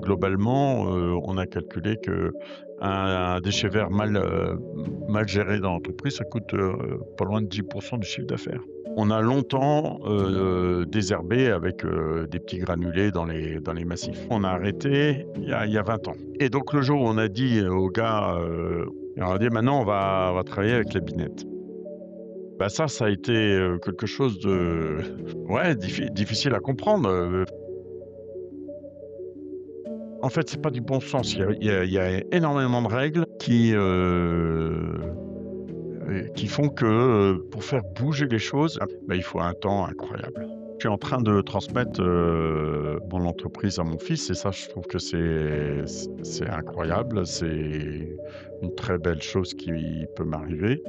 globalement, on a calculé qu'un déchet vert mal géré dans l'entreprise, ça coûte, pas loin de 10 du chiffre d'affaires. On a longtemps, désherbé avec, des petits granulés dans les massifs. On a arrêté il y a 20 ans et donc le jour où on a dit aux gars, on a dit: «Maintenant on va travailler avec la binette». Bah, ça a été, quelque chose de ouais, difficile à comprendre. En fait, c'est pas du bon sens. Il y a énormément de règles qui font que, pour faire bouger les choses, bah, il faut un temps incroyable. Je suis en train de transmettre, mon entreprise à mon fils et ça, je trouve que c'est incroyable. C'est une très belle chose qui peut m'arriver.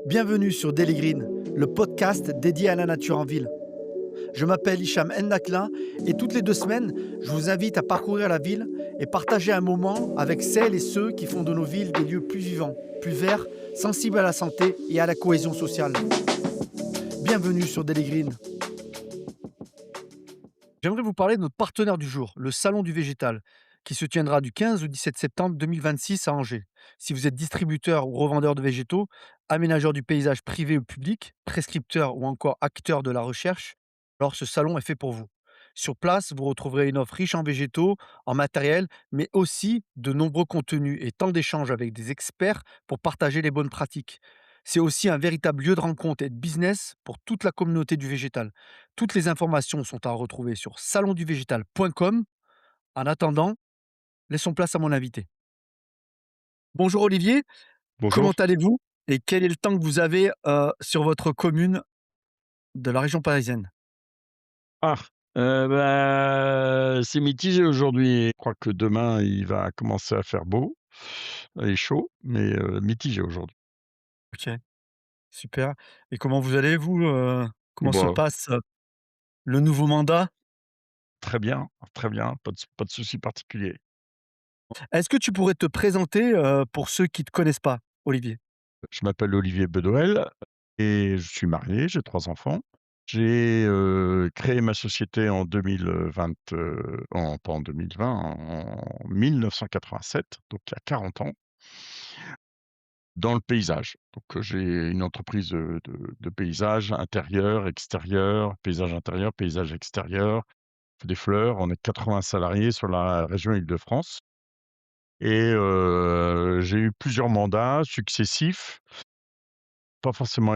Bienvenue sur Daily Green, le podcast dédié à la nature en ville. Je m'appelle Hicham Ndakla et toutes les 2 semaines, je vous invite à parcourir la ville et partager un moment avec celles et ceux qui font de nos villes des lieux plus vivants, plus verts, sensibles à la santé et à la cohésion sociale. Bienvenue sur Daily Green. J'aimerais vous parler de notre partenaire du jour, le Salon du Végétal, qui se tiendra du 15 au 17 septembre 2026 à Angers. Si vous êtes distributeur ou revendeur de végétaux, aménageur du paysage privé ou public, prescripteur ou encore acteur de la recherche, alors ce salon est fait pour vous. Sur place, vous retrouverez une offre riche en végétaux, en matériel, mais aussi de nombreux contenus et tant d'échanges avec des experts pour partager les bonnes pratiques. C'est aussi un véritable lieu de rencontre et de business pour toute la communauté du végétal. Toutes les informations sont à retrouver sur salonduvégétal.com. En attendant, laissons place à mon invité. Bonjour Olivier, Bonjour. comment allez-vous et quel est le temps que vous avez sur votre commune de la région parisienne? Ah, bah, c'est mitigé aujourd'hui. Je crois que demain, il va commencer à faire beau et chaud, mais mitigé aujourd'hui. Ok, super. Et comment vous allez, vous comment se Bah, passe le nouveau mandat? très bien, pas de souci particulier. Est-ce que tu pourrais te présenter pour ceux qui ne te connaissent pas, Olivier? Je m'appelle Olivier Bedoel et je suis marié, j'ai 3 enfants. J'ai, créé ma société en 2020, pas en 2020, en 1987, donc il y a 40 ans, dans le paysage. Donc, j'ai une entreprise, de paysage intérieur, extérieur, paysage intérieur, paysage extérieur, des fleurs. On est 80 salariés sur la région Île-de-France et j'ai eu plusieurs mandats successifs. Pas forcément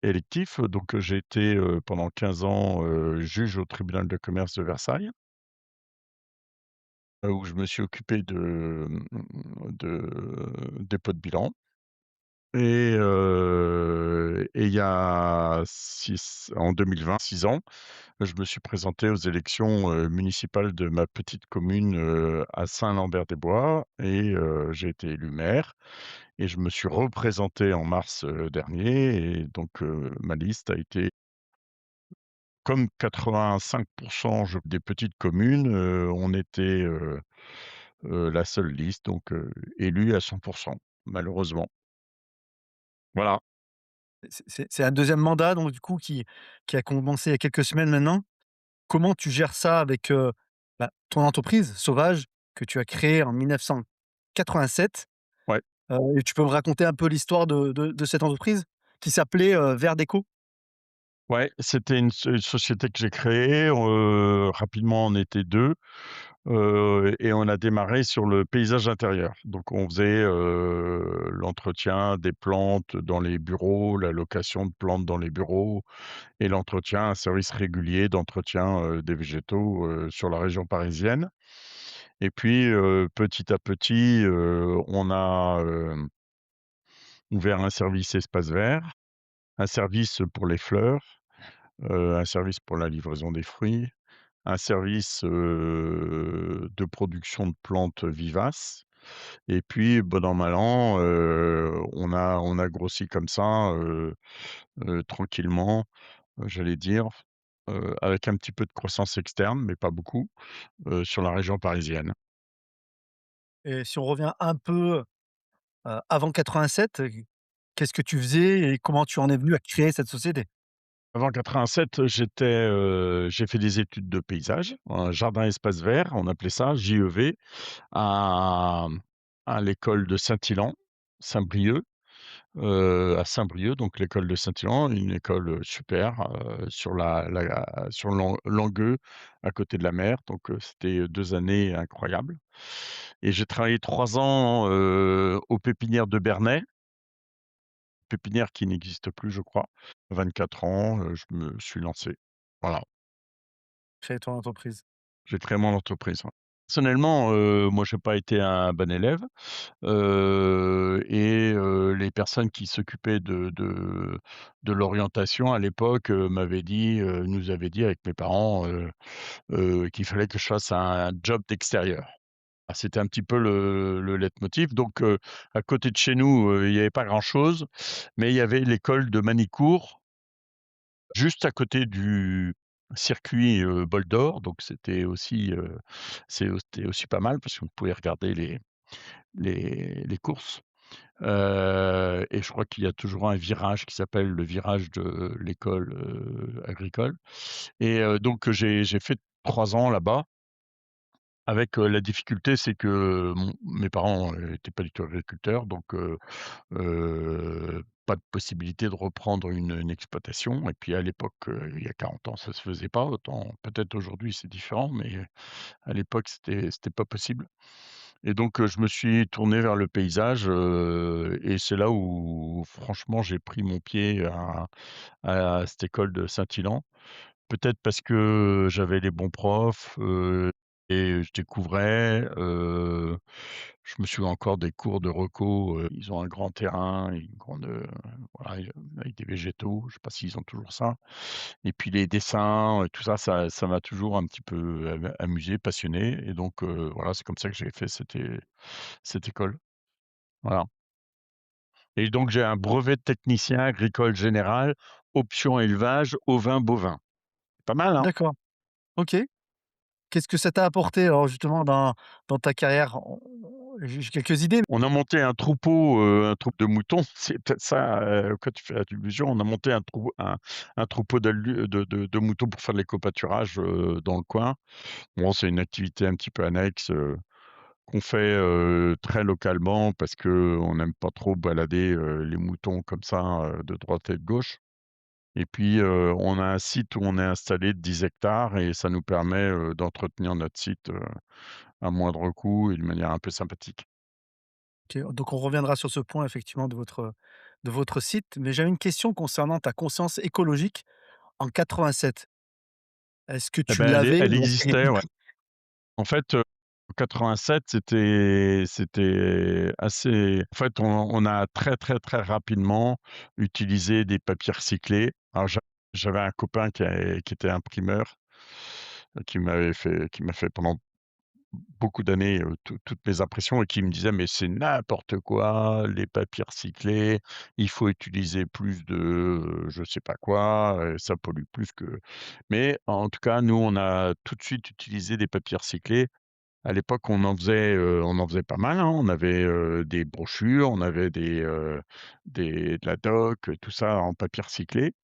électif, donc j'ai été, pendant 15 ans, juge au tribunal de commerce de Versailles, où je me suis occupé de dépôt de bilan et il y a 6 ans, je me suis présenté aux élections, municipales de ma petite commune, à Saint-Lambert-des-Bois et j'ai été élu maire et je me suis représenté en mars, dernier et donc ma liste a été comme 85 je des petites communes, on était, la seule liste donc élus à 100 malheureusement. Voilà. C'est un deuxième mandat donc du coup qui a commencé il y a quelques semaines maintenant. Comment tu gères ça avec, ton entreprise Sauvage que tu as créée en 1987? Ouais, Et tu peux me raconter un peu l'histoire de cette entreprise qui s'appelait, Vert Déco? ouais, c'était une société que j'ai créée, rapidement on était 2, et on a démarré sur le paysage intérieur. Donc on faisait, l'entretien des plantes dans les bureaux, la location de plantes dans les bureaux et l'entretien, un service régulier d'entretien, des végétaux, sur la région parisienne. Et puis, petit à petit, on a, ouvert un service espace vert, un service pour les fleurs, un service pour la livraison des fruits, un service, de production de plantes vivaces et puis, bon an mal an, on a grossi comme ça, tranquillement, j'allais dire, avec un petit peu de croissance externe, mais pas beaucoup, sur la région parisienne. Et si on revient un peu, avant 87, qu'est-ce que tu faisais et comment tu en es venu à créer cette société? Avant 87, j'ai fait des études de paysage, jardin espace vert, on appelait ça, JEV, à, à l'école de Saint-Ilan, Saint-Brieuc, à Saint-Brieuc, donc l'école de Saint-Ilan, une école, super, sur sur Langueux, à côté de la mer, donc c'était 2 années incroyables et j'ai travaillé 3 ans, aux pépinières de Bernay, pépinière qui n'existe plus, je crois. 24 ans, je me suis lancé. Voilà, Créer ton entreprise. j'ai créé mon entreprise, ouais. Personnellement, moi j'ai pas été un bon élève, les personnes qui s'occupaient de l'orientation à l'époque, nous avaient dit avec mes parents, qu'il fallait que je fasse un job d'extérieur. Ah, c'était un petit peu le leitmotiv donc à côté de chez nous, il y avait pas grand-chose, mais il y avait l'école de Manicourt juste à côté du circuit, Bol d'Or, donc c'était aussi pas mal parce qu'on pouvait regarder les courses, et je crois qu'il y a toujours un virage qui s'appelle le virage de l'école, agricole donc j'ai fait 3 ans là-bas avec, la difficulté, c'est que mes parents, étaient pas du tout agriculteurs donc pas de possibilité de reprendre une exploitation et puis à l'époque, il y a 40 ans, ça se faisait pas. Autant peut-être aujourd'hui c'est différent, mais à l'époque c'était pas possible et donc je me suis tourné vers le paysage, et c'est là où franchement j'ai pris mon pied à cette école de Saint-Ilan. Peut-être parce que j'avais les bons profs, et je découvrais, je me souviens encore des cours de reco, ils ont un grand terrain, une grande, voilà, avec des végétaux, je sais pas s'ils ont toujours ça et puis les dessins, tout ça, ça m'a toujours un petit peu amusé, passionné et donc voilà, c'est comme ça que j'ai fait cette école, voilà et donc j'ai un brevet de technicien agricole général, option élevage, ovin, bovin. Pas mal, hein? D'accord, OK. Qu'est-ce que ça t'a apporté alors justement dans ta carrière? J'ai quelques idées. On a monté un troupeau de moutons, c'est peut-être ça, auquel tu fais allusion. On a monté un troupeau de moutons pour faire de l'éco-pâturage, dans le coin. Bon, c'est une activité un petit peu annexe, qu'on fait, très localement parce qu'on n'aime pas trop balader, les moutons comme ça, de droite et de gauche et puis, on a un site où on est installé de 10 hectares et ça nous permet, d'entretenir notre site, à moindre coût et de manière un peu sympathique. OK, donc on reviendra sur ce point effectivement de votre site, mais j'avais une question concernant ta conscience écologique en 87. Est-ce que Eh tu ben, l'avais elle ou existait, ouais. En fait, en 87, c'était assez en fait, on a très, très, très rapidement utilisé des papiers recyclés. Alors j'avais un copain qui était imprimeur, qui m'a fait pendant beaucoup d'années, toutes mes impressions et qui me disait: «Mais c'est n'importe quoi, les papiers recyclés, il faut utiliser plus de, je sais pas quoi, ça pollue plus que» mais en tout cas, nous, on a tout de suite utilisé des papiers recyclés. À l'époque, on en faisait pas mal, hein. On avait, des brochures, on avait de la doc, tout ça en papier recyclé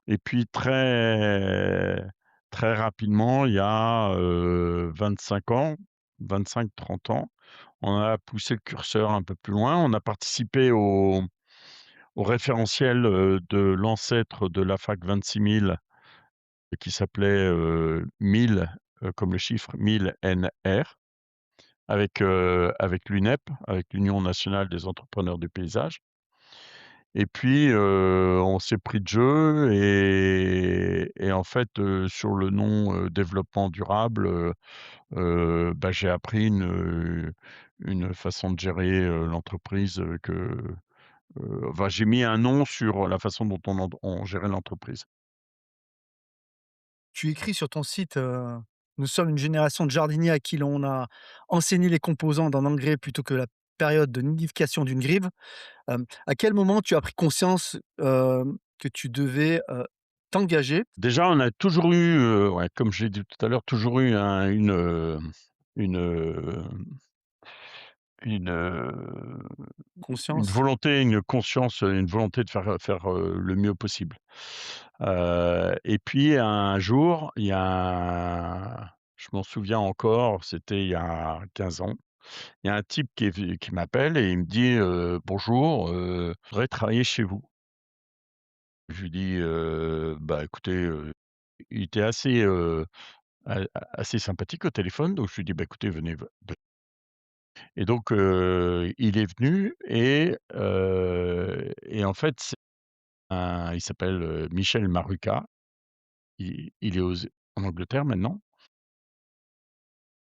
et puis très rapidement, il y a, 25 ans, 25-30 ans, on a poussé le curseur un peu plus loin. On a participé au référentiel, de l'ancêtre de la FAC 26000 qui s'appelait, 1000, comme le chiffre 1000 NR avec l'UNEP, avec l'Union nationale des entrepreneurs du paysage et puis, on s'est pris de jeu et en fait, sur le nom, développement durable, bah, j'ai appris une façon de gérer, l'entreprise, enfin, j'ai mis un nom sur la façon dont on gérait l'entreprise. tu écris sur ton site, «Nous sommes une génération de jardiniers à qui l'on a enseigné les composants d'un engrais plutôt que la période de nidification d'une grive». À quel moment tu as pris conscience, que tu devais, t'engager? Déjà, on a toujours eu, ouais, comme j'ai dit tout à l'heure, toujours eu une, une, une Conscience? volonté, une conscience, une volonté de faire, le mieux possible. Et puis un jour, il y a je m'en souviens encore, c'était il y a 15 ans. Il y a un type qui m'appelle et il me dit: «Bonjour, je voudrais travailler chez vous». Je lui dis: «Bah, écoutez», il était assez sympathique au téléphone, donc je lui dis: «Bah, écoutez, venez». Et donc il est venu et en fait, il s'appelle, Michel Maruca. Il est en Angleterre maintenant.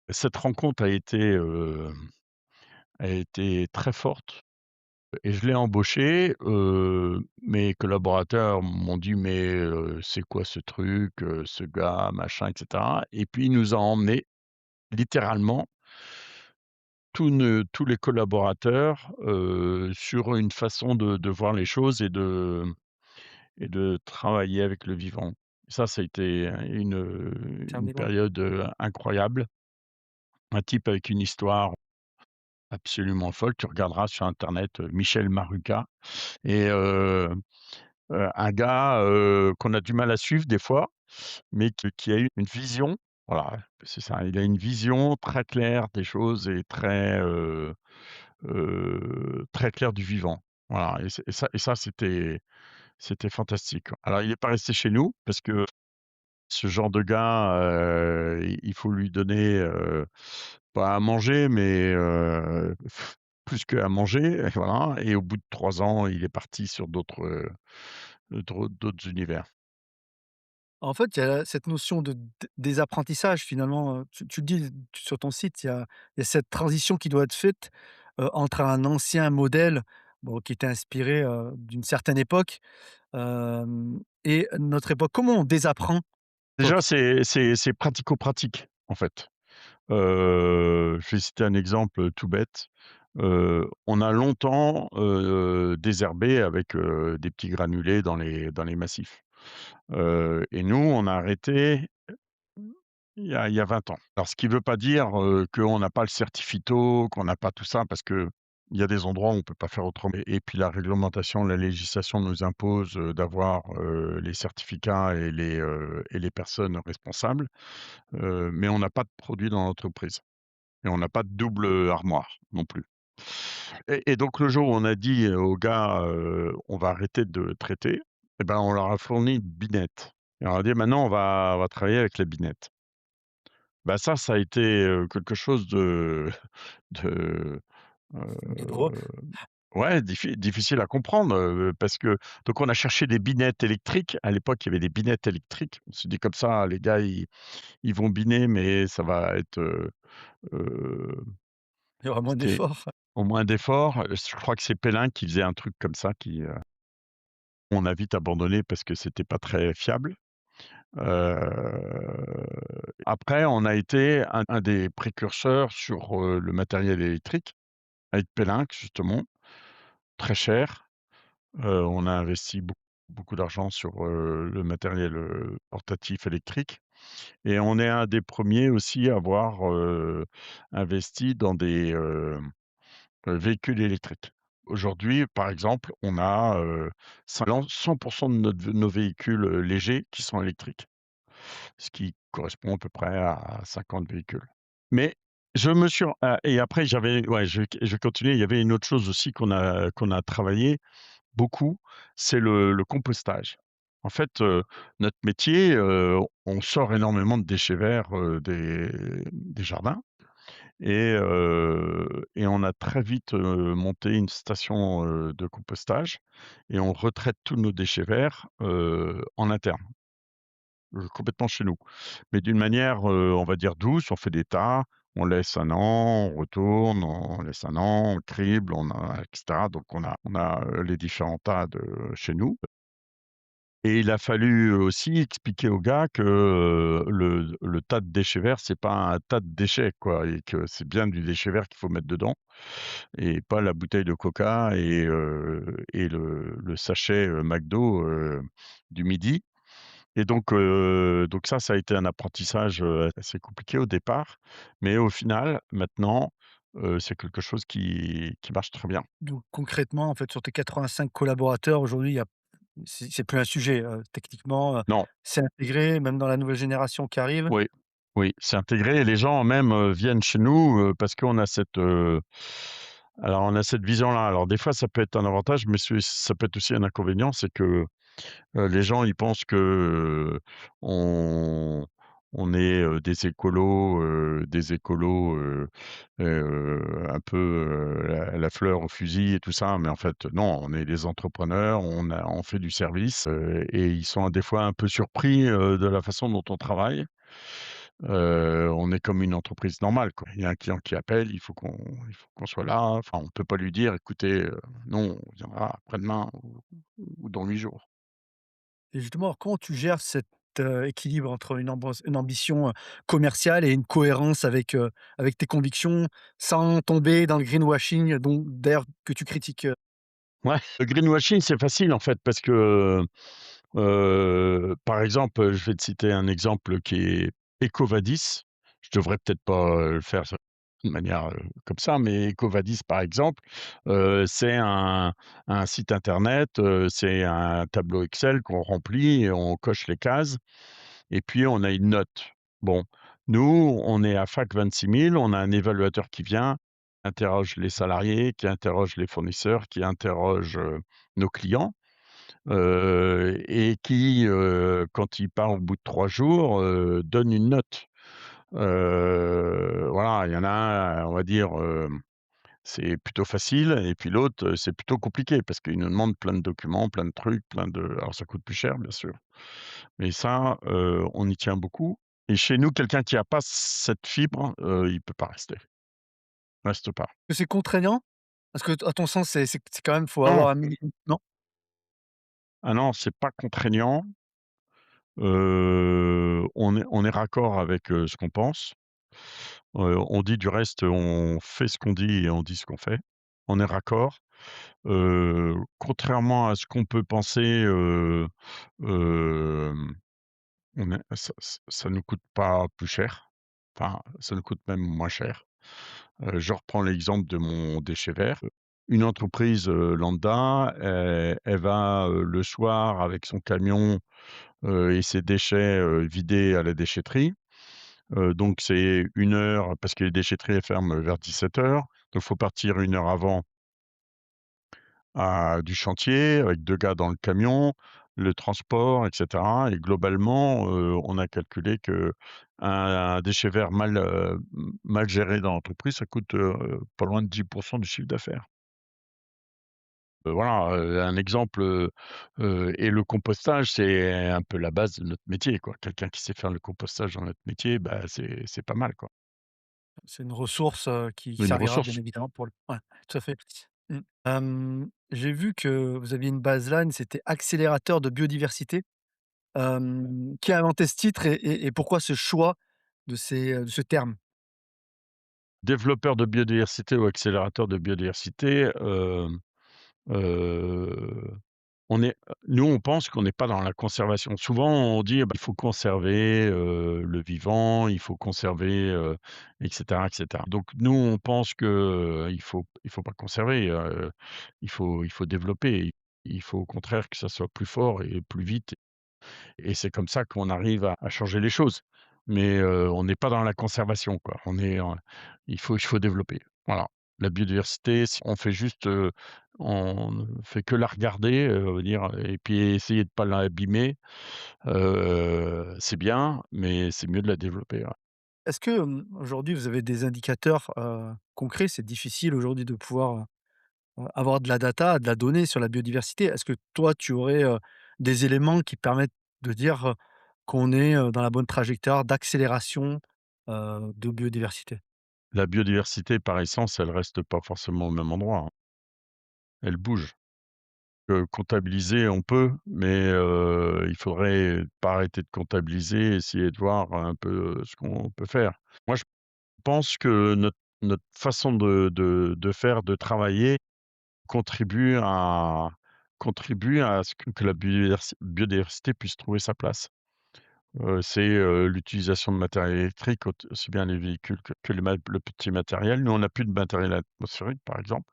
Cette rencontre a été très forte et je l'ai embauché. Mes collaborateurs m'ont dit: «Mais c'est quoi ce truc, ce gars, machin?» et cetera, et puis il nous a emmenés littéralement tous les collaborateurs, sur une façon de voir les choses et de travailler avec le vivant. Ça a été une Terminal. période, incroyable. Un type avec une histoire absolument folle. Tu regarderas sur internet, Michel Maruca, et un gars, qu'on a du mal à suivre des fois, mais qui a eu une vision. Voilà, c'est ça. Il a une vision très claire des choses et très claire du vivant. Voilà, et ça, c'était fantastique. Alors il est pas resté chez nous parce que ce genre de gars, il faut lui donner, pas à manger, mais plus qu'à manger, et voilà, et au bout de 3 ans, il est parti sur d'autres univers. En fait, il y a cette notion de désapprentissage finalement, tu le dis sur ton site, il y a cette transition qui doit être faite, entre un ancien modèle, bon, qui était inspiré, d'une certaine époque, et notre époque. Comment on désapprend Déjà, l'époque? c'est pratico-pratique, en fait. Je vais citer un exemple, tout bête. On a longtemps, désherbé avec, des petits granulés dans les massifs. Et nous, on a arrêté il y a 20 ans. Alors ce qui ne veut pas dire, qu'on n'a pas le certificato, qu'on n'a pas tout ça, parce qu'il y a des endroits où on ne peut pas faire autrement, et puis la réglementation, la législation nous impose, d'avoir, les certificats et les personnes responsables, mais on n'a pas de produit dans l'entreprise et on n'a pas de double, armoire non plus. Et donc le jour où on a dit, aux gars, «On va arrêter de traiter», et ben, on leur a fourni une binette et on leur a dit: «Maintenant on va travailler avec la binette». Bah, ça a été, quelque chose de, Douloureux? heu, ouais, difficile à comprendre, parce que donc on a cherché des binettes électriques. À l'époque, il y avait des binettes électriques. On s'est dit: «Comme ça, les gars, ils vont biner, mais ça va être, heu» Il y aura moins c'était d'efforts. au moins d'efforts. Je crois que c'est Pellin qui faisait un truc comme ça, on a vite abandonné parce que c'était pas très fiable. Après, on a été un des précurseurs sur, le matériel électrique avec Pellenc justement, très cher. On a investi beaucoup d'argent sur, le matériel, portatif électrique, et on est un des premiers aussi à avoir, investi dans des, véhicules électriques. Aujourd'hui, par exemple, on a, 100 de nos véhicules, légers qui sont électriques, ce qui correspond à peu près à 50 véhicules. Mais je me suis et après j'avais ouais, je vais continuer. Il y avait une autre chose aussi qu'on a travaillé beaucoup, c'est le compostage. En fait, notre métier, on sort énormément de déchets verts, des jardins, et on a très vite, monté une station, de compostage, et on retraite tous nos déchets verts, en interne. Complètement chez nous. Mais d'une manière, on va dire douce, on fait des tas, on laisse un an, on retourne, on laisse un an, on crible, on a et cetera. Donc on a, les différents tas de chez nous, et il a fallu aussi expliquer aux gars que, le tas de déchets verts, c'est pas un tas de déchets, quoi, et que c'est bien du déchet vert qu'il faut mettre dedans et pas la bouteille de coca et le sachet, McDo, du midi. Et donc ça a été un apprentissage, assez compliqué au départ, mais au final, maintenant, c'est quelque chose qui marche très bien. Donc concrètement, en fait, sur tes 85 collaborateurs, aujourd'hui, il y a c'est plus un sujet, techniquement, Non, c'est intégré, même dans la nouvelle génération qui arrive. oui, oui, c'est intégré et les gens même, viennent chez nous, parce qu'on a alors on a cette vision-là. Alors des fois, ça peut être un avantage, mais ça peut être aussi un inconvénient, c'est que les gens, ils pensent que, on on est, des écolos, un peu, la fleur au fusil et tout ça, mais en fait, non, on est des entrepreneurs, on fait du service, et ils sont des fois un peu surpris, de la façon dont on travaille. On est comme une entreprise normale, quoi. Il y a un client qui appelle, il faut qu'on soit là. Enfin, on peut pas lui dire: «Écoutez, non, on viendra après-demain ou dans 8 jours». Et justement, alors comment tu gères cet, équilibre entre une ambition, commerciale et une cohérence avec tes convictions, sans tomber dans le greenwashing dont d'ailleurs que tu critiques? Ouais, le greenwashing, c'est facile en fait parce que, par exemple, je vais te citer un exemple qui est EcoVadis. Je devrais peut-être pas, le faire de manière, comme ça, mais EcoVadis, par exemple, c'est un site internet, c'est un tableau Excel qu'on remplit et on coche les cases et puis on a une note. Bon, nous, on est à fac 26 000, on a un évaluateur qui vient, interroge les salariés, qui interroge les fournisseurs, qui interroge, nos clients, et qui, quand il part au bout de 3 jours, donne une note. Voilà, il y en a un, on va dire, c'est plutôt facile et puis l'autre, c'est plutôt compliqué parce qu'il nous demande plein de documents, plein de trucs, alors ça coûte plus cher, bien sûr. Mais ça, on y tient beaucoup et chez nous, quelqu'un qui a pas cette fibre, il peut pas rester, reste pas. Que c'est contraignant? Parce que à ton sens, c'est quand même faut Non, avoir un minimum non? ah non, c'est pas contraignant, on est raccord avec, ce qu'on pense. On dit du reste, on fait ce qu'on dit et on dit ce qu'on fait. On est raccord. Contrairement à ce qu'on peut penser, hem, on est ça nous coûte pas plus cher. Enfin, ça nous coûte même moins cher. Je reprends l'exemple de mon déchet vert. Une entreprise, lambda, elle va, le soir avec son camion, et ses déchets, vider à la déchetterie. Donc c'est 1 heure parce que les déchetteries, elles ferment vers 17 heures. Donc il faut partir 1 heure avant du chantier avec 2 gars dans le camion, le transport et cetera et globalement, on a calculé qu'un un déchet vert mal géré dans l'entreprise, ça coûte, pas loin de 10 du chiffre d'affaires. Voilà, un exemple, et le compostage, c'est un peu la base de notre métier, quoi. Quelqu'un qui sait faire le compostage dans notre métier, bah, c'est pas mal, quoi. C'est une ressource, qui Une servira bien ressource. évidemment pour le ouais, tout à fait. Mmh. J'ai vu que vous aviez une baseline, c'était accélérateur de biodiversité. Qui a inventé ce titre et pourquoi ce choix de ce terme? Développeur de biodiversité ou accélérateur de biodiversité, heu, on est nous, on pense qu'on n'est pas dans la conservation. Souvent, on dit: «Ah bah, il faut conserver, le vivant, il faut conserver, et cetera, et cetera». Donc nous, on pense que, il faut pas conserver, il faut développer. Il faut au contraire que ça soit plus fort et plus vite et c'est comme ça qu'on arrive à changer les choses. Mais, on n'est pas dans la conservation, quoi. Il faut développer. Voilà. La biodiversité, si on fait juste, on ne fait que la regarder, on va dire et puis essayer de pas l'abîmer, c'est bien, mais c'est mieux de la développer, ouais. Est-ce que, aujourd'hui vous avez des indicateurs, concrets? C'est difficile aujourd'hui de pouvoir, avoir de la data, de la donnée sur la biodiversité. Est-ce que toi tu aurais, des éléments qui permettent de dire, qu'on est, dans la bonne trajectoire d'accélération, de biodiversité? La biodiversité, par essence, elle reste pas forcément au même endroit, hein. Elle bouge. Comptabiliser, on peut, mais il faudrait pas arrêter de comptabiliser, essayer de voir un peu, ce qu'on peut faire. Moi, je pense que notre façon de faire, de travailler contribue à contribue à ce que la biodiversité puisse trouver sa place. C'est, l'utilisation de matériel électrique, aussi bien les véhicules que le petit matériel. Nous, on n'a plus de matériel atmosphérique, par exemple.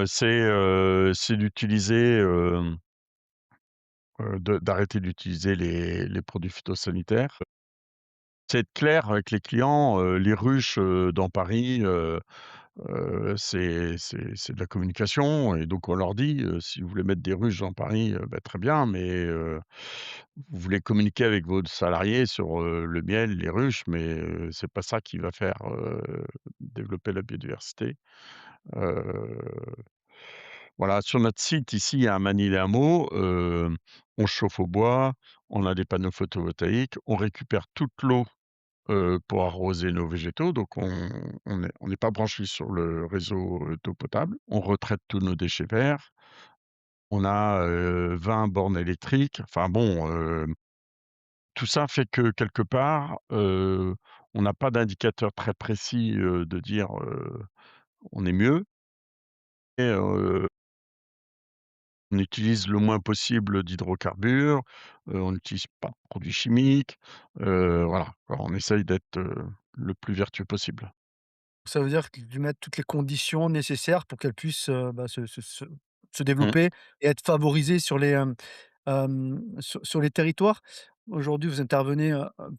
C'est d'utiliser, d'arrêter d'utiliser les produits phytosanitaires. C'est être clair avec les clients, les ruches, dans Paris, c'est de la communication et donc on leur dit, «Si vous voulez mettre des ruches dans Paris, bah, très bien, mais vous voulez communiquer avec vos salariés sur, le miel, les ruches, mais c'est pas ça qui va faire, développer la biodiversité». Heu, voilà, sur notre site ici à Manille-les-Hameaux, on chauffe au bois, on a des panneaux photovoltaïques, on récupère toute l'eau pour arroser nos végétaux, donc on n'est pas branché sur le réseau, d'eau potable. On retraite tous nos déchets verts. On a, 20 bornes électriques. Enfin bon, tout ça fait que quelque part, on n'a pas d'indicateur très précis, de dire, on est mieux et on utilise le moins possible d'hydrocarbures, on n'utilise pas de produits chimiques, voilà. Alors on essaye d'être, le plus vertueux possible. Ça veut dire que lui mettre toutes les conditions nécessaires pour qu'elle puisse, bah, se Mmh. développer et être favorisée sur les, sur les territoires. Aujourd'hui, vous intervenez,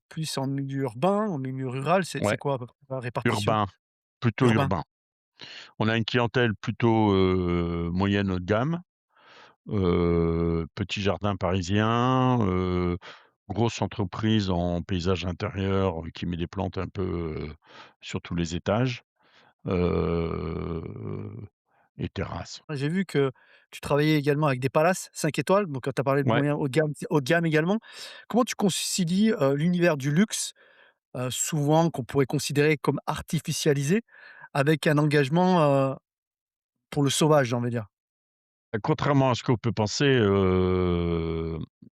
plus en milieu urbain, en milieu rural, c'est Ouais, quoi à peu près la répartition? urbain, plutôt Urbain. urbain. On a une clientèle plutôt, moyenne haut de gamme, petit jardin parisien, grosse entreprise en paysage intérieur, qui met des plantes un peu, sur tous les étages, heu et terrasse. J'ai vu que tu travaillais également avec des palaces 5 étoiles, donc tu as parlé de Ouais. moyen haut de gamme également. Comment tu concilies, l'univers du luxe, souvent qu'on pourrait considérer comme artificialisé, avec un engagement, pour le sauvage, j'ai envie de dire? Contrairement à ce qu'on peut penser,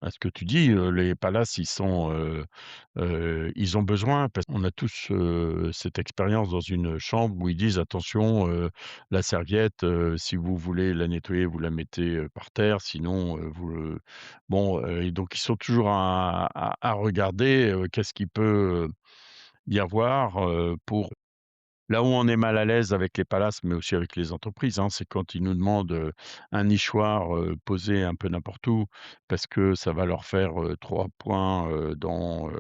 à ce que tu dis, les palaces, ils ont besoin parce qu'on a tous, cette expérience dans une chambre où ils disent: «Attention, la serviette, si vous voulez la nettoyer, vous la mettez, par terre, sinon, vous le» bon, et donc ils sont toujours à regarder, qu'est-ce qu'il peut, y avoir, pour là où on est mal à l'aise avec les palaces, mais aussi avec les entreprises, hein, c'est quand ils nous demandent, un nichoir, posé un peu n'importe où, parce que ça va leur faire, 3 points, dans,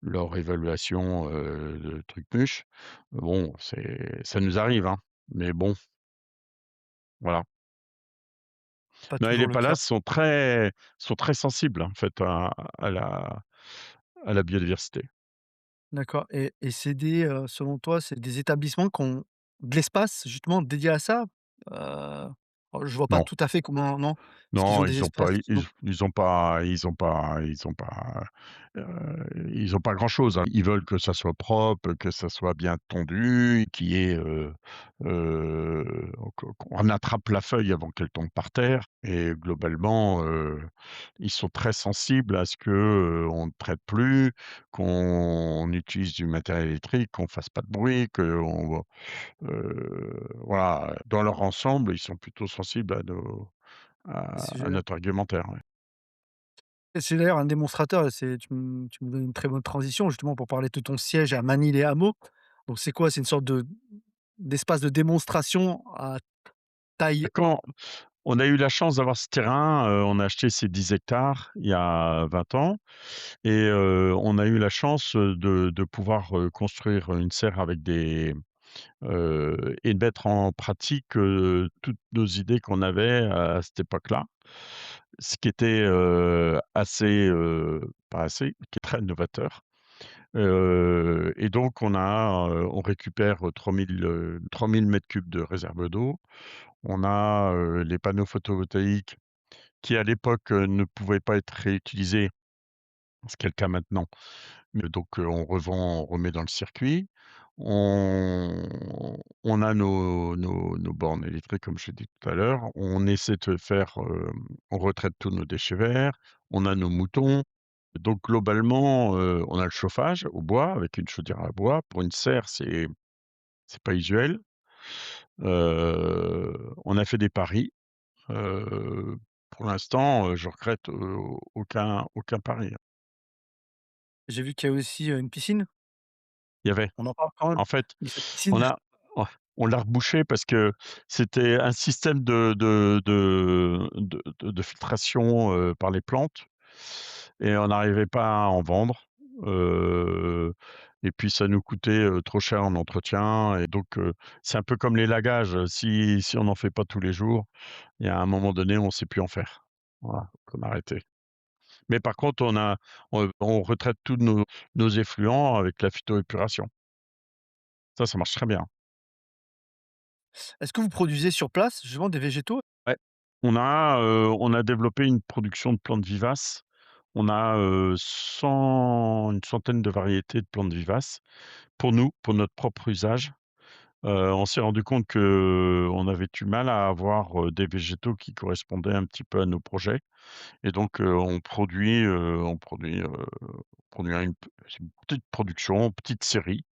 leur évaluation, de Trucmuche. Bon, ça nous arrive, hein, mais bon, voilà. Pas Non et toujours les le cas. palaces sont très sensibles, en fait, à la à la biodiversité. D'accord, et c'est des, selon toi, c'est des établissements qui ont de l'espace justement dédié à ça? Heu, je vois pas Non. tout à fait comment non? Est-ce qu'ils ont Non, des ils ont pas espaces? Non? ils ont pas grand-chose, hein. Ils veulent que ça soit propre, que ça soit bien tondu, qu'il y ait, qu'on attrape la feuille avant qu'elle tombe par terre et globalement, ils sont très sensibles à ce que, on ne traite plus, qu'on utilise du matériel électrique, qu'on fasse pas de bruit, qu'on voilà, dans leur ensemble, ils sont plutôt sensibles à C'est notre argumentaire, ouais. c'est d'ailleurs un démonstrateur et tu me donnes une très bonne transition justement pour parler de ton siège à Manille-les-Hameaux. Donc c'est quoi? C'est une sorte d'espace de démonstration à taille Quand on a eu la chance d'avoir ce terrain, on a acheté ces 10 hectares il y a 20 ans et on a eu la chance, de pouvoir, construire une serre avec des et de mettre en pratique, toutes nos idées qu'on avait à cette époque-là. Ce qui était, assez, pas assez, qui est très novateur. Et donc on récupère, 3 000 m3 de réserve d'eau. On a, les panneaux photovoltaïques qui à l'époque, ne pouvaient pas être réutilisés, ce qui est le cas maintenant. Mais donc, on revend, on remet dans le circuit. On a nos bornes électriques comme je l'ai dit tout à l'heure. On essaie de faire, on retraite tous nos déchets verts. On a nos moutons. Donc globalement, on a le chauffage au bois avec une chaudière à bois. Pour une serre, c'est pas usuel. On a fait des paris. Pour l'instant, je regrette, aucun pari. J'ai vu qu'il y a aussi, une piscine. Il y avait On en parle quand même en fait, de cette on piscine? a ouais, on l'a rebouché parce que c'était un système de filtration, par les plantes et on n'arrivait pas à en vendre, heu et puis ça nous coûtait, trop cher en entretien et donc c'est un peu comme les lagages, si on n'en fait pas tous les jours, il y a un moment donné, on ne sait plus en faire. Voilà, donc on a arrêté. Mais par contre, on retraite tous nos effluents avec la phytoépuration. Ça marche très bien. Est-ce que vous produisez sur place, justement, des végétaux? Ouais. On a développé une production de plantes vivaces. On a, 100 une centaine de variétés de plantes vivaces pour nous, pour notre propre usage. On s'est rendu compte qu'on avait du mal à avoir, des végétaux qui correspondaient un petit peu à nos projets et donc on produit une petite production, petite série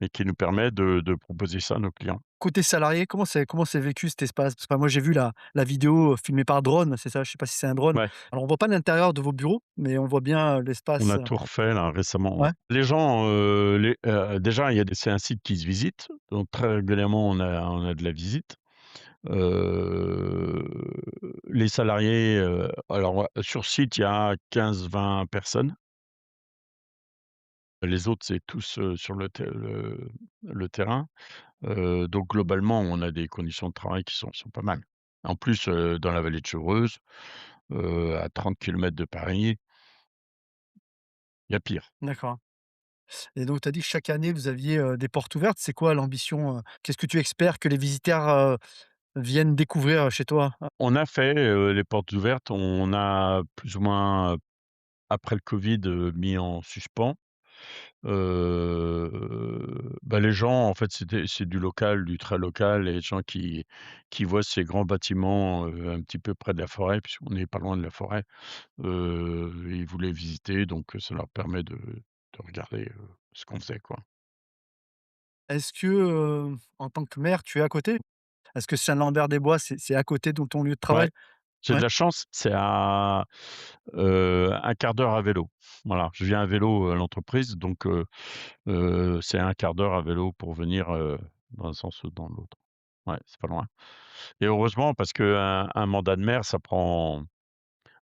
et qui nous permet de proposer ça à nos clients. Côté salarié, comment c'est vécu cet espace? Parce que moi j'ai vu la vidéo, filmée par drone, c'est ça? Je sais pas si c'est un drone. Ouais. Alors on voit pas l'intérieur de vos bureaux, mais on voit bien, On l'espace, a tout refait là récemment, ouais. ouais, Les gens, déjà il y a des c'est un site qui se visite, donc très régulièrement on a de la visite. Heu, les salariés, alors, sur site il y a 15-20 personnes. Les autres c'est tous, sur le terrain. Donc globalement on a des conditions de travail qui sont pas mal. En plus, dans la vallée de Chevreuse, à 30 kilomètres de Paris, il y a pire. d'accord. Et donc tu as dit que chaque année vous aviez, des portes ouvertes. C'est quoi l'ambition, Qu'est-ce que tu espères que les visiteurs, viennent découvrir, chez toi? On a fait, les portes ouvertes, on a plus ou moins, après le covid, mis en suspens. Bah, les gens en fait, c'est du local, du très local, les gens qui voient ces grands bâtiments, un petit peu près de la forêt, puisqu'on n'est pas loin de la forêt, ils voulaient visiter donc ça leur permet de regarder, ce qu'on faisait, quoi. Est-ce que, en tant que maire, tu es à côté? Est-ce que Saint-Lambert-des-Bois, c'est à côté de ton lieu de Ouais, travail? j'ai de Ouais, la chance, c'est à, 1/4 d'heure à vélo. Voilà, je viens à vélo à l'entreprise donc c'est un quart d'heure à vélo pour venir, dans un sens ou dans l'autre. Ouais, c'est pas loin et heureusement parce qu'un mandat de maire, ça prend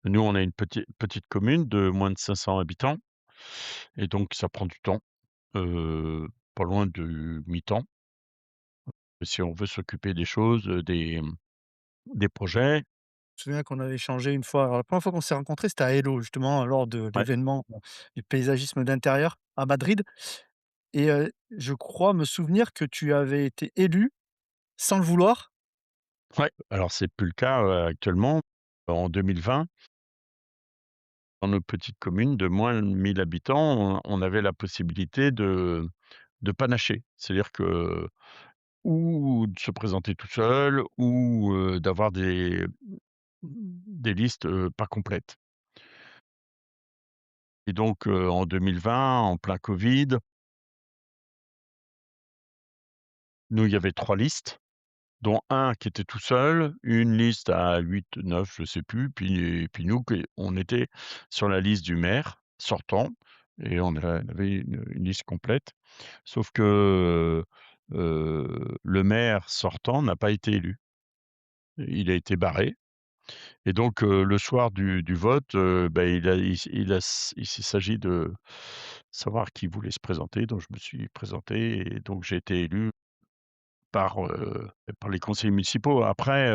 nous, on est une petite commune de moins de 500 habitants et donc ça prend du temps, pas loin du mi-temps. Si on veut s'occuper des choses, des projets. je me souviens qu'on avait échangé une fois. Alors la première fois qu'on s'est rencontrés, c'était à Hello, justement, lors de Ouais, l'événement, du paysagisme d'intérieur à Madrid. Et je crois me souvenir que tu avais été élu sans le vouloir. ouais, alors c'est plus le cas, actuellement. En 2020, dans nos petites communes de moins de 1 000 habitants, on avait la possibilité de panacher. C'est-à-dire que ou de se présenter tout seul ou, d'avoir des listes, pas complètes et donc, en 2020, en plein covid, nous, il y avait 3 listes, dont un qui était tout seul, une liste à 8-9, je sais plus, puis nous qui on était sur la liste du maire sortant et on avait une liste complète. Sauf que, le maire sortant n'a pas été élu. Il a été barré. Et donc, le soir du vote, bah, il s'est s'agit de savoir qui voulait se présenter, donc je me suis présenté et donc j'ai été élu par les conseillers municipaux. Après,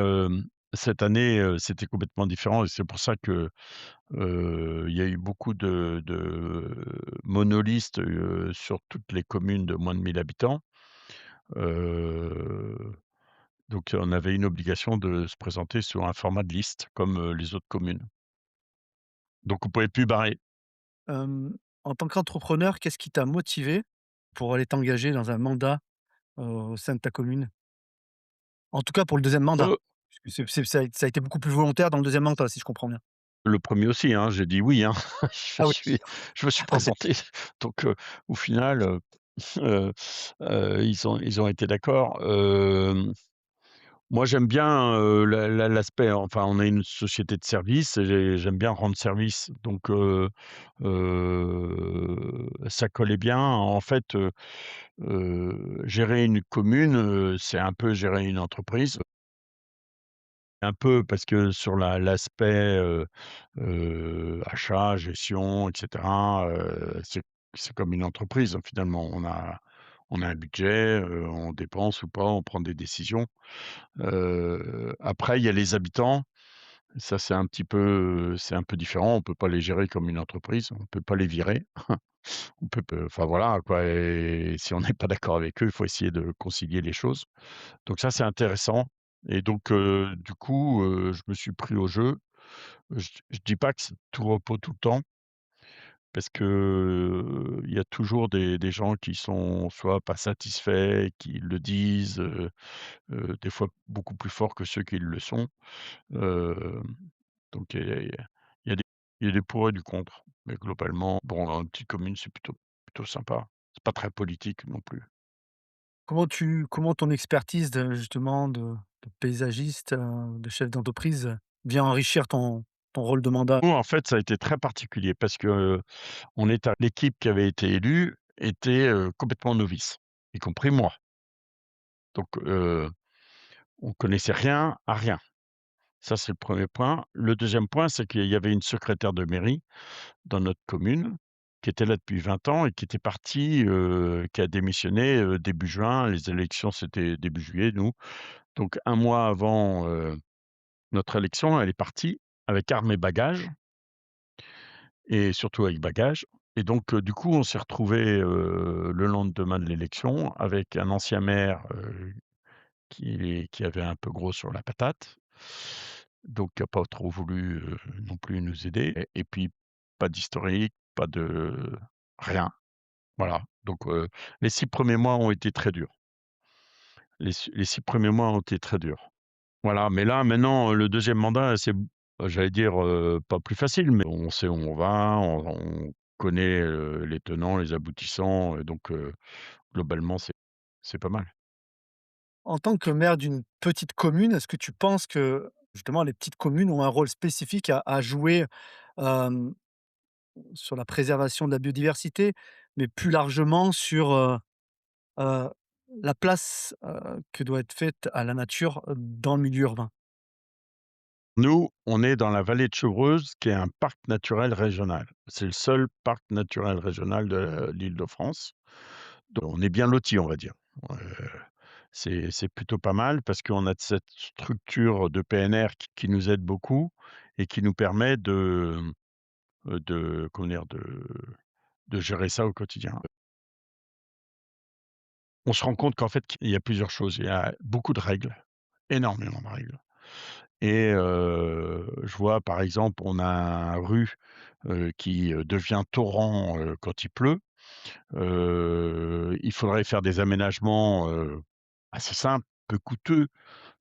cette année, c'était complètement différent et c'est pour ça que, il y a eu beaucoup de monolistes, sur toutes les communes de moins de 1 000 habitants. Heu, donc on avait une obligation de se présenter sur un format de liste comme, les autres communes. Donc on pouvait plus barrer. En tant qu'entrepreneur, qu'est-ce qui t'a motivé pour aller t'engager dans un mandat, au sein de ta commune? En tout cas pour le deuxième mandat? Heu, Puisque ça a été beaucoup plus volontaire dans le deuxième mandat, si je comprends bien? le premier aussi, hein, j'ai dit: «Oui», hein. Je Ah oui. suis je me suis présenté donc au final, heu ils ont été d'accord. Moi, j'aime bien, l'aspect enfin, on est une société de service et j'aime bien rendre service donc ça collait bien. En fait, gérer une commune, c'est un peu gérer une entreprise. Un peu parce que sur l'aspect, achat, gestion et cetera, c'est comme une entreprise, hein, finalement. On a un budget, on dépense ou pas, on prend des décisions. Après il y a les habitants, ça c'est un peu différent. On peut pas les gérer comme une entreprise, on peut pas les virer. On peut enfin voilà quoi et si on n'est pas d'accord avec eux, il faut essayer de concilier les choses. Donc ça, c'est intéressant et donc du coup, je me suis pris au jeu. Je dis pas que c'est tout repos tout le temps parce que, il y a toujours des gens qui sont soit pas satisfaits, qui le disent, des fois beaucoup plus fort que ceux qui le sont. Hem, donc il y a des il y a des pour et du contre, mais globalement, bon, dans une petite commune, c'est plutôt sympa. C'est pas très politique non plus. Comment ton expertise de justement de paysagiste, de chef d'entreprise, vient enrichir ton rôle de mandat? Nous, en fait, ça a été très particulier parce que, on est à l'équipe qui avait été élue était, complètement novice, y compris moi. Donc, on connaissait rien à rien. Ça, c'est le premier point. Le deuxième point, c'est qu'il y avait une secrétaire de mairie dans notre commune qui était là depuis 20 ans et qui était partie, qui a démissionné, début juin. Les élections, c'était début juillet, nous. Donc un mois avant, notre élection, elle est partie avec armes et bagages et surtout avec bagages et donc du coup, on s'est retrouvés, le lendemain de l'élection avec un ancien maire, qui avait un peu gros sur la patate, donc qui a pas trop voulu, non plus nous aider et puis pas d'historique, pas de rien. Voilà, donc les 6 premiers mois ont été très durs. Les 6 premiers mois ont été très durs. Voilà, mais là, maintenant, le deuxième mandat, c'est j'allais dire, pas plus facile, mais on sait où on va, on connaît, les tenants, les aboutissants, donc globalement, c'est pas mal. En tant que maire d'une petite commune, est-ce que tu penses que, justement, les petites communes ont un rôle spécifique à jouer, hem, sur la préservation de la biodiversité, mais plus largement sur, heu, la place, que doit être faite à la nature, dans le milieu urbain? Nous, on est dans la vallée de Chevreuse, qui est un parc naturel régional. C'est le seul parc naturel régional de l'Île-de-France. Donc on est bien lotis, on va dire. Heu, c'est plutôt pas mal parce qu'on a cette structure de PNR qui nous aide beaucoup et qui nous permet de comment dire? De gérer ça au quotidien. On se rend compte qu'en fait, il y a plusieurs choses. Il y a beaucoup de règles, énormément de règles. Et je vois par exemple, on a un rue, qui, devient torrent, quand il pleut. Il faudrait faire des aménagements, assez simples, peu coûteux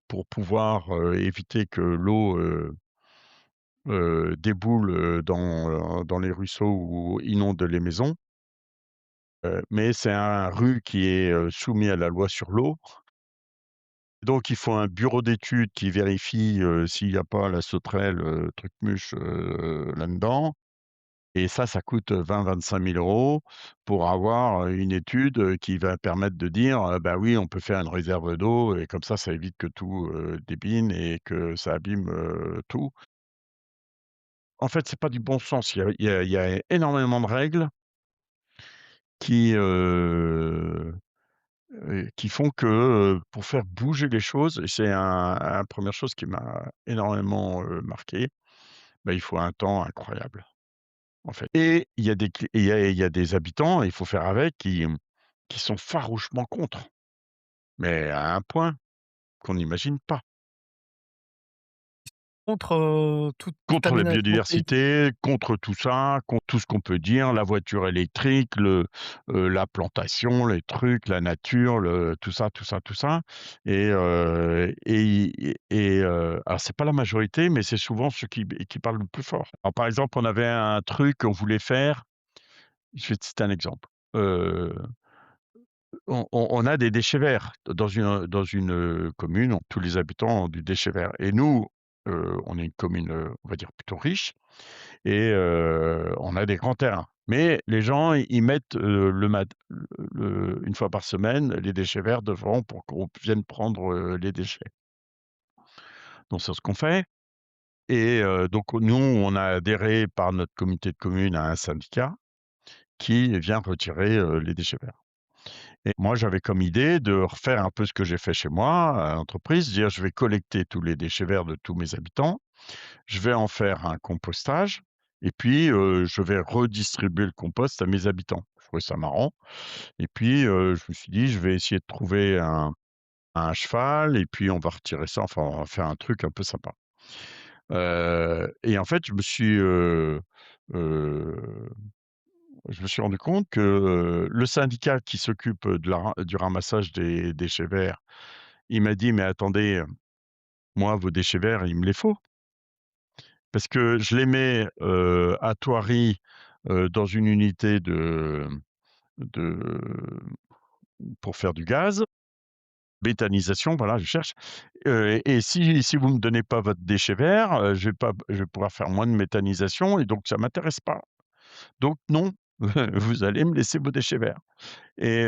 pour pouvoir, éviter que l'eau, déboule, dans les ruisseaux ou inonde les maisons. Mais c'est un rue qui est, soumis à la loi sur l'eau. Donc il faut un bureau d'études qui vérifie, s'il y a pas la sauterelle, truc-muche, là-dedans et ça coûte 20-25 000 € pour avoir, une étude, qui va permettre de dire, «Bah, oui, on peut faire une réserve d'eau» et comme ça évite que tout, débine et que ça abîme, tout. En fait, c'est pas du bon sens. Il y a énormément de règles qui, qui font que, pour faire bouger les choses et c'est un 1re chose qui m'a énormément, marqué, bah, il faut un temps incroyable, en fait et il y a des cl et il y a des habitants, il faut faire avec, qui sont farouchement contre, mais à un point qu'on n'imagine pas. Contre, tout Contre la aménagement politique? biodiversité, contre tout ça, contre tout ce qu'on peut dire, la voiture électrique, la plantation, les trucs, la nature, tout ça, tout ça, tout ça alors c'est pas la majorité, mais c'est souvent ceux qui parlent le plus fort. Alors par exemple, on avait un truc qu'on voulait faire, je vais te citer un exemple. Heu, on a des déchets verts. Dans une commune, tous les habitants ont du déchet vert et nous, on est une commune, on va dire plutôt riche et on a des grands terrains. Mais les gens, ils mettent, une fois par semaine, les déchets verts devant pour qu'on vienne prendre, les déchets. Donc c'est ce qu'on fait et donc nous, on a adhéré par notre communauté de communes à un syndicat qui vient retirer, les déchets verts. Et moi, j'avais comme idée de refaire un peu ce que j'ai fait chez moi à l'entreprise, dire: «Je vais collecter tous les déchets verts de tous mes habitants, je vais en faire un compostage et puis, je vais redistribuer le compost à mes habitants». Je trouvais ça marrant et puis, je me suis dit: «Je vais essayer de trouver un cheval et puis on va retirer ça, enfin, on va faire un truc un peu sympa». Et en fait, heu, je me suis rendu compte que, le syndicat qui s'occupe de la ra du ramassage des déchets verts, il m'a dit: «Mais attendez, moi vos déchets verts, il me les faut parce que je les mets, à Thoiry, dans une unité de pour faire du gaz, méthanisation, voilà, je cherche, et si vous me donnez pas votre déchet vert, je vais pouvoir faire moins de méthanisation et donc ça m'intéresse pas. Donc non, vous allez me laisser vos déchets verts». Et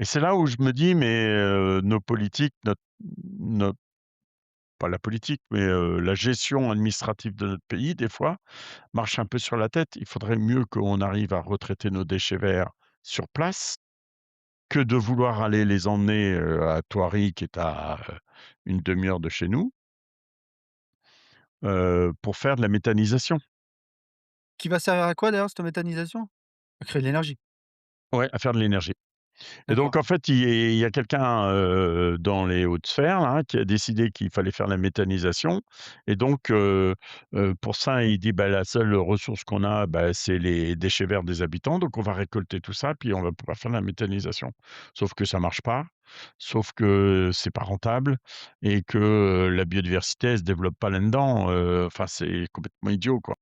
c'est là où je me dis: «Mais, nos politiques, notre pas la politique, mais, la gestion administrative de notre pays, des fois, marche un peu sur la tête». Il faudrait mieux qu'on arrive à retraiter nos déchets verts sur place, que de vouloir aller les emmener, à Thoiry qui est à, 1/2 heure de chez nous, pour faire de la méthanisation. Qui va servir à quoi d'ailleurs cette méthanisation? À créer de l'énergie? Ouais, à faire de l'énergie. Et donc D'accord. en fait, il y a quelqu'un, dans les hautes sphères là, qui a décidé qu'il fallait faire la méthanisation et donc pour ça, il dit: «Bah, la seule ressource qu'on a, bah, c'est les déchets verts des habitants, donc on va récolter tout ça, puis on va pouvoir faire la méthanisation». Sauf que ça marche pas, sauf que c'est pas rentable et que, la biodiversité, elle se développe pas là-dedans, enfin, c'est complètement idiot, quoi.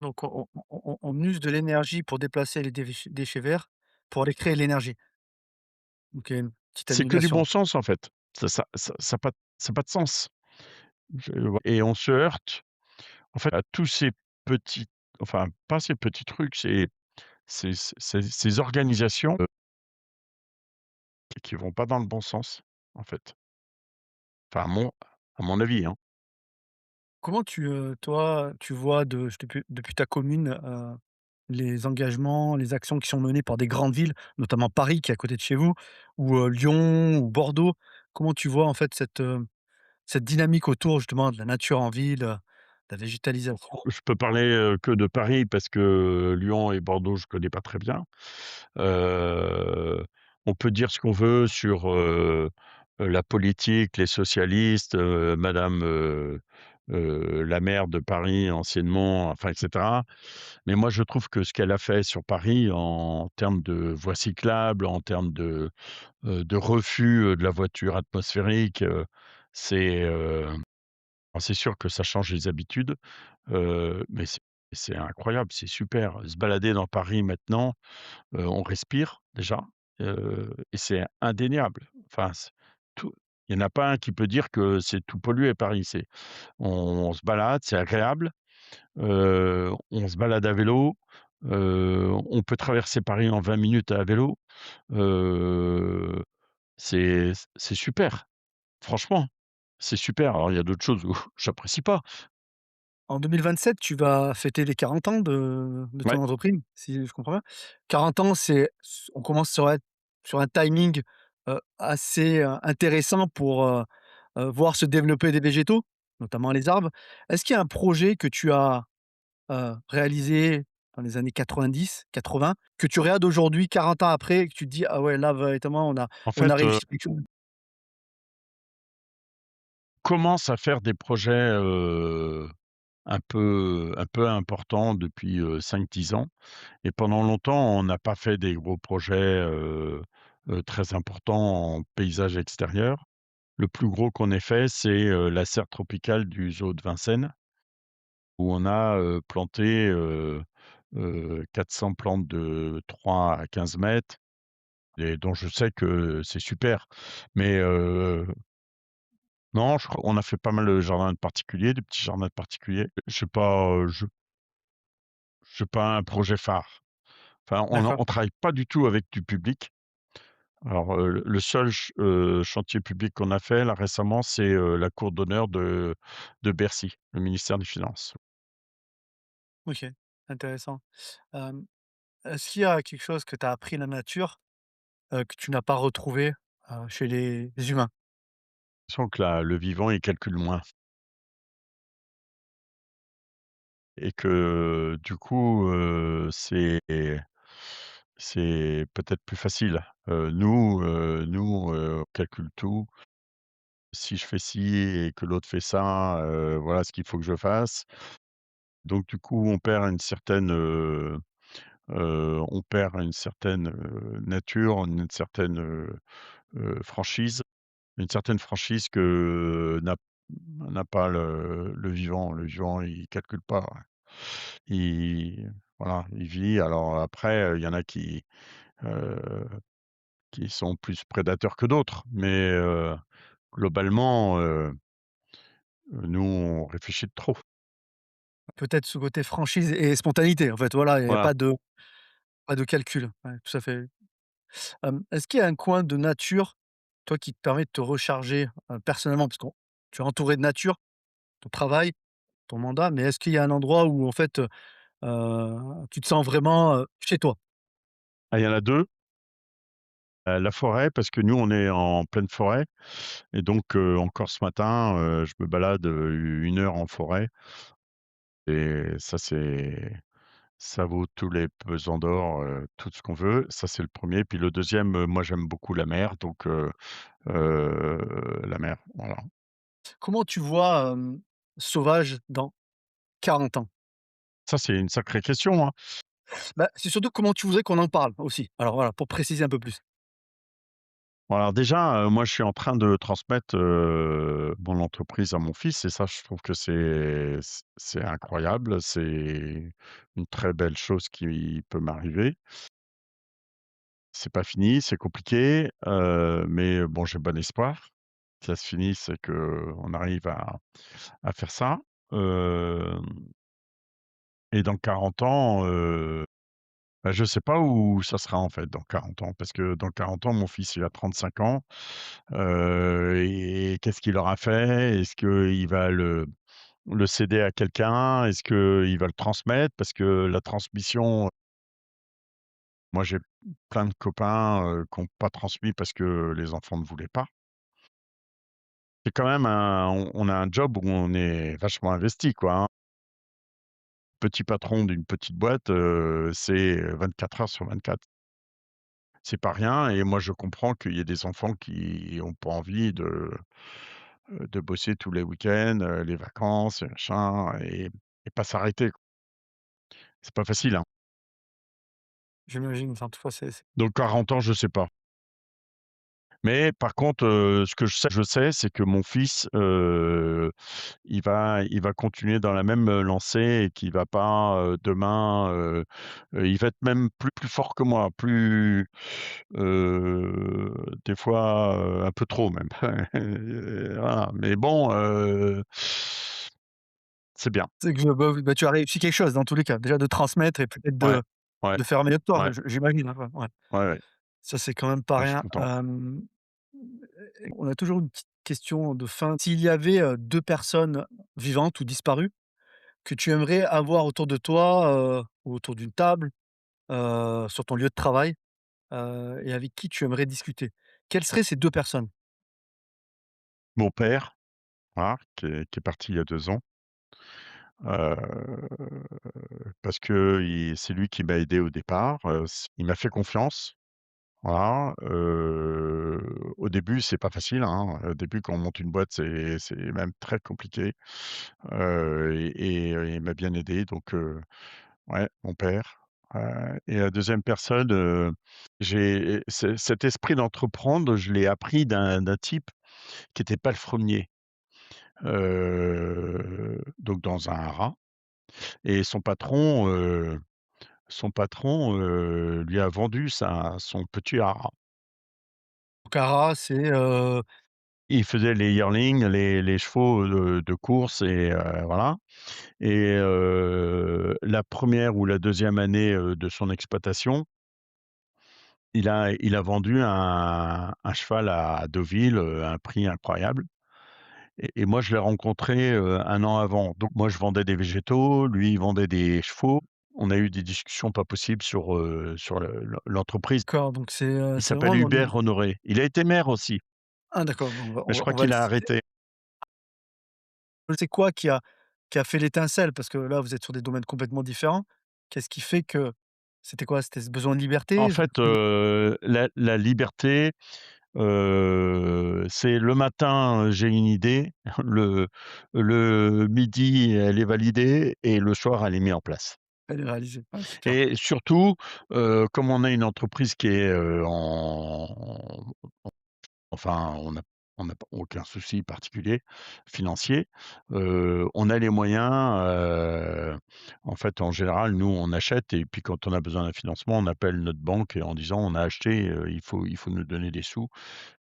Donc on use de l'énergie pour déplacer les déchets verts pour aller créer de l'énergie. OK, une petite C'est que du bon annulation. sens, en fait. Ça a pas de sens. Je Et on se heurte en fait, à tous ces petits, enfin, pas ces petits trucs, ces organisations, qui vont pas dans le bon sens, en fait. Enfin, à mon avis, hein. Comment toi, tu vois depuis ta commune, les engagements, les actions qui sont menées par des grandes villes, notamment Paris qui est à côté de chez vous, ou, Lyon ou Bordeaux? Comment tu vois en fait cette dynamique autour justement de la nature en ville, la végétalisation? Je peux parler, que de Paris parce que Lyon et Bordeaux, je connais pas très bien. Heu, on peut dire ce qu'on veut sur, la politique, les socialistes, madame, la maire de Paris anciennement, enfin et cetera. Mais moi, je trouve que ce qu'elle a fait sur Paris en termes de voies cyclables, en termes de refus, de la voiture atmosphérique, c'est, alors c'est sûr que ça change les habitudes, mais c'est incroyable, c'est super. Se balader dans Paris maintenant, on respire déjà, et c'est indéniable. Enfin, c'est tout, il y en a pas un qui peut dire que c'est tout pollué Paris. On se balade, c'est agréable, on se balade à vélo, on peut traverser Paris en 20 minutes à vélo, heu, c'est super. Franchement, c'est super. Alors il y a d'autres choses où j'apprécie pas. En 2027, tu vas fêter les 40 ans de Ouais, ton entreprise, si je comprends bien? 40 ans, on commence sur un timing, assez, intéressant pour, voir se développer des végétaux, notamment les arbres. Est-ce qu'il y a un projet que tu as, réalisé dans les années 90-80, que tu regardes aujourd'hui 40 ans après et que tu te dis: «Ah ouais, là, véritablement, en on a fait, réussi quelque chose»? commence à faire des projets, un peu importants depuis, 5-10 ans et pendant longtemps, on n'a pas fait des gros projets, très importants en paysage extérieur. Le plus gros qu'on ait fait, c'est, la serre tropicale du zoo de Vincennes, où on a, planté, 400 plantes de 3 à 15 mètres. et dont je sais que c'est super. Mais, non, je crois on a fait pas mal de jardins de particuliers, de petits jardins de particuliers. J'ai pas un projet phare. Enfin, D'accord. on travaille pas du tout avec du public. Alors, le seul chantier public qu'on a fait là récemment, c'est, la cour d'honneur de Bercy, le ministère des Finances. OK, intéressant. Hem, Est-ce qu'il y a quelque chose que tu as appris de la nature, que tu n'as pas retrouvé, chez les humains? Sens que le vivant, il calcule moins et que du coup, c'est peut-être plus facile. Nous, on calcule tout. Si je fais ci et que l'autre fait ça, voilà ce qu'il faut que je fasse. Donc du coup, on perd une certaine, nature, franchise, une certaine franchise que n'a pas le vivant. Le vivant, il calcule pas, ouais. Il Voilà, il vit. Alors après, il y en a heu, qui sont plus prédateurs que d'autres, mais globalement, nous, on réfléchit de trop. Peut-être ce côté franchise et spontanéité, en fait, voilà, il y a Voilà. pas de calcul. Ouais, tout à fait. Est-ce qu'il y a un coin de nature, toi, qui te permet de te recharger, personnellement? Parce que tu es entouré de nature, ton travail, ton mandat, mais est-ce qu'il y a un endroit où, en fait, tu te sens vraiment, chez toi? Ah, il y en a 2. La forêt, parce que nous, on est en pleine forêt et donc encore ce matin, je me balade, 1 heure en forêt et ça vaut tous les pesants d'or, tout ce qu'on veut. Ça, c'est le premier. Puis le deuxième, moi, j'aime beaucoup la mer, donc la mer, voilà. Comment tu vois, Sauvage dans 40 ans? Ça, c'est une sacrée question, hein. Bah, c'est surtout comment tu voudrais qu'on en parle aussi. Alors voilà, pour préciser un peu plus. Bon, alors déjà, moi, je suis en train de transmettre, mon entreprise à mon fils et ça, je trouve que c'est incroyable. C'est une très belle chose qui peut m'arriver. C'est pas fini, c'est compliqué, mais bon, j'ai bon espoir. Si ça se finisse et qu'on arrive à faire ça. Hem Et dans 40 ans, bah, je sais pas où ça sera, en fait, dans 40 ans. Parce que dans 40 ans, mon fils, il a 35 ans, et qu'est-ce qu'il aura fait? Est-ce qu'il va le céder à quelqu'un? Est-ce qu'il va le transmettre? Parce que la transmission, moi, j'ai plein de copains, qui ont pas transmis parce que les enfants ne voulaient pas. C'est quand même on a un job où on est vachement investi, quoi, hein. Petit patron d'une petite boîte, c'est 24 heures sur 24. C'est pas rien et moi je comprends qu'il y ait des enfants qui ont pas envie de bosser tous les week-ends, les vacances et machin et pas s'arrêter, quoi. C'est pas facile, hein. J'imagine, enfin, toutefois, c'est Donc 40 ans, je sais pas. Mais par contre, ce que je sais, c'est que mon fils, il va continuer dans la même, lancée et qu'il va pas, demain, il va être même plus fort que moi, heu, des fois, un peu trop même. Voilà, mais bon, c'est bien. que bah, tu as réussi quelque chose dans tous les cas. Déjà de transmettre et peut-être Ouais, ouais, de faire mieux que toi, ouais, j'imagine, hein, ouais. ouais, ouais, Ça, c'est quand même pas ouais, je suis rien. content. On a toujours une petite question de fin. S'il y avait, 2 personnes vivantes ou disparues que tu aimerais avoir autour de toi, ou autour d'une table, sur ton lieu de travail, et avec qui tu aimerais discuter, quelles seraient ces 2 personnes? Mon père, voilà, qui est parti il y a 2 ans, heu, parce qu'il c'est lui qui m'a aidé au départ, il m'a fait confiance. Voilà, au début, c'est pas facile, hein. Au début, quand on monte une boîte, c'est même très compliqué, il m'a bien aidé donc ouais, mon père, et la deuxième personne, j'ai cet esprit d'entreprendre, je l'ai appris d'un type qui était palefrenier, donc dans un haras et son patron, lui a vendu son petit haras. Okara, c'est, Il faisait les yearlings, les chevaux de course et voilà et la première ou la deuxième année, de son exploitation, il a vendu un cheval à Deauville, à un prix incroyable et moi je l'ai rencontré, 1 an avant. Donc moi je vendais des végétaux, lui il vendait des chevaux. On a eu des discussions pas possibles sur l'entreprise. d'accord, donc Il c'est s'appelle vraiment dans Hubert Honoré. Il a été maire aussi, ah d'accord, bon, mais je crois on va qu'il le a citer. arrêté. C'est quoi qui a fait l'étincelle? Parce que là, vous êtes sur des domaines complètement différents. Qu'est-ce qui fait que c'était quoi? C'était ce besoin de En liberté? Ce fait, besoin de la liberté, c'est le matin, j'ai une idée, le midi, elle est validée et le soir, elle est mise en place. elle est réalisée. Ouais, c'est clair. Et surtout, comme on a une entreprise qui est, enfin, on n'a pas aucun souci particulier financier. On a les moyens, en fait, en général, nous, on achète et puis quand on a besoin d'un financement, on appelle notre banque et en disant: «On a acheté, il faut nous donner des sous»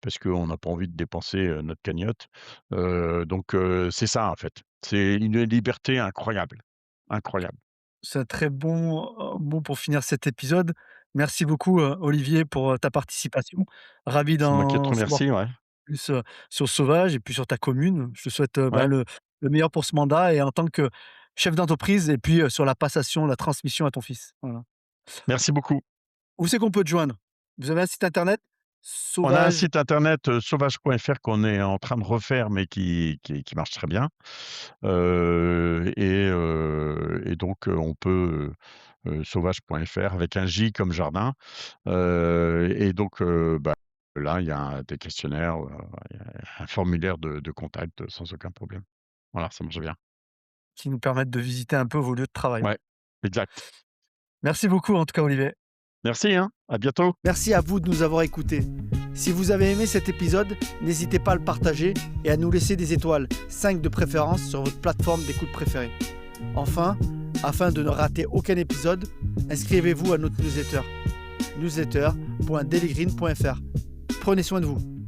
parce qu'on n'a pas envie de dépenser, notre cagnotte. Donc c'est ça, en fait. C'est une liberté incroyable, incroyable. C'est un très bon, mot pour finir cet épisode. Merci beaucoup, Olivier, pour, ta participation. Ravi C'est moi qui te d'en savoir remercie, ouais. plus, sur Sauvage et puis sur ta commune. Je te souhaite, Ouais, le meilleur pour ce mandat et en tant que chef d'entreprise et puis, sur la passation, la transmission à ton fils. Voilà. merci beaucoup. Où c'est qu'on peut te joindre? Vous avez un site internet? On a un Sauvage site internet, sauvage.fr qu'on est en train de refaire, mais qui marche très bien. Et donc, on peut, sauvage.fr avec un J comme jardin. Et donc, bah, là, il y a des questionnaires, il y a un formulaire de contact, sans aucun problème. Voilà, ça marche bien. qui nous permettent de visiter un peu vos lieux de travail. Ouais, exact. Merci beaucoup en tout cas Olivier. Merci, hein, à bientôt. Merci à vous de nous avoir écoutés. Si vous avez aimé cet épisode, n'hésitez pas à le partager et à nous laisser des étoiles, 5 de préférence sur votre plateforme d'écoute préférée. Enfin, afin de ne rater aucun épisode, inscrivez-vous à notre newsletter newsletter.dailygreen.fr. Prenez soin de vous.